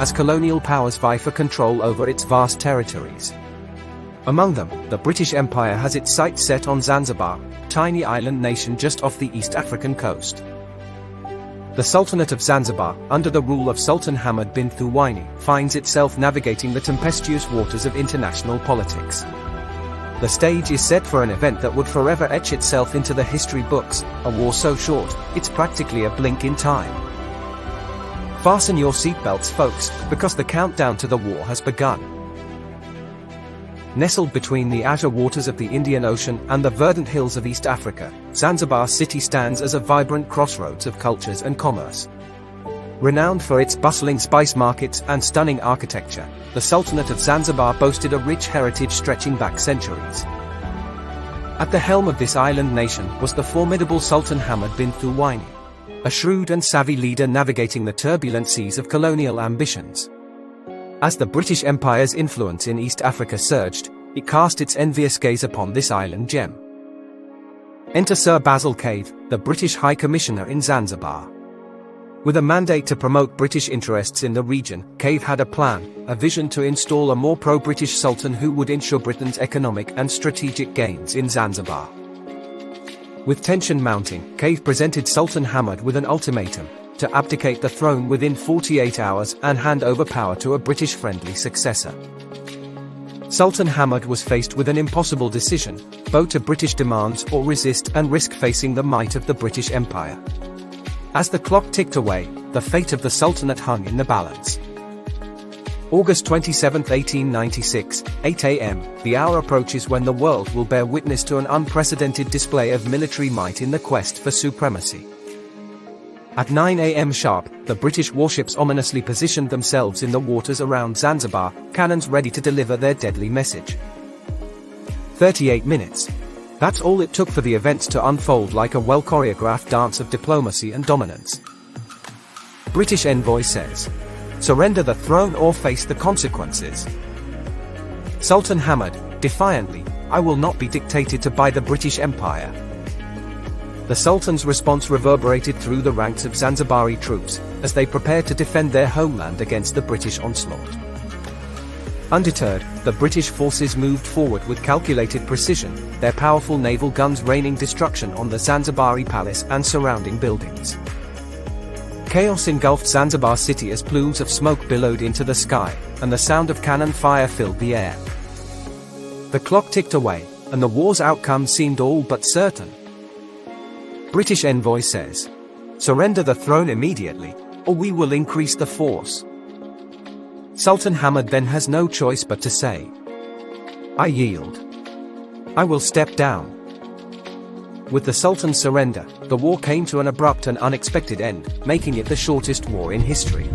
as colonial powers vie for control over its vast territories. Among them, the British Empire has its sights set on Zanzibar, a tiny island nation just off the East African coast. The Sultanate of Zanzibar, under the rule of Sultan Hamad bin Thuwaini, finds itself navigating the tempestuous waters of international politics. The stage is set for an event that would forever etch itself into the history books, a war so short, it's practically a blink in time. Fasten your seatbelts, folks, because the countdown to the war has begun. Nestled between the azure waters of the Indian Ocean and the verdant hills of East Africa, Zanzibar City stands as a vibrant crossroads of cultures and commerce. Renowned for its bustling spice markets and stunning architecture, the Sultanate of Zanzibar boasted a rich heritage stretching back centuries. At the helm of this island nation was the formidable Sultan Hamad bin Thuwaini, a shrewd and savvy leader navigating the turbulent seas of colonial ambitions. As the British Empire's influence in East Africa surged, it cast its envious gaze upon this island gem. Enter Sir Basil Cave, the British High Commissioner in Zanzibar. With a mandate to promote British interests in the region, Cave had a plan, a vision to install a more pro-British sultan who would ensure Britain's economic and strategic gains in Zanzibar. With tension mounting, Cave presented Sultan Hamad with an ultimatum: to abdicate the throne within 48 hours and hand over power to a British-friendly successor. Sultan Hamad was faced with an impossible decision: bow to British demands or resist and risk facing the might of the British Empire. As the clock ticked away, the fate of the Sultanate hung in the balance. August 27, 1896, 8 a.m., the hour approaches when the world will bear witness to an unprecedented display of military might in the quest for supremacy. At 9 a.m. sharp, the British warships ominously positioned themselves in the waters around Zanzibar, cannons ready to deliver their deadly message. 38 minutes. That's all it took for the events to unfold like a well-choreographed dance of diplomacy and dominance. British envoy says, "Surrender the throne or face the consequences." Sultan Hamad, defiantly, "I will not be dictated to by the British Empire." The Sultan's response reverberated through the ranks of Zanzibari troops, as they prepared to defend their homeland against the British onslaught. Undeterred, the British forces moved forward with calculated precision, their powerful naval guns raining destruction on the Zanzibari palace and surrounding buildings. Chaos engulfed Zanzibar city as plumes of smoke billowed into the sky, and the sound of cannon fire filled the air. The clock ticked away, and the war's outcome seemed all but certain. British envoy says, "Surrender the throne immediately, or we will increase the force." Sultan Hamad then has no choice but to say, "I yield. I will step down." With the Sultan's surrender, the war came to an abrupt and unexpected end, making it the shortest war in history.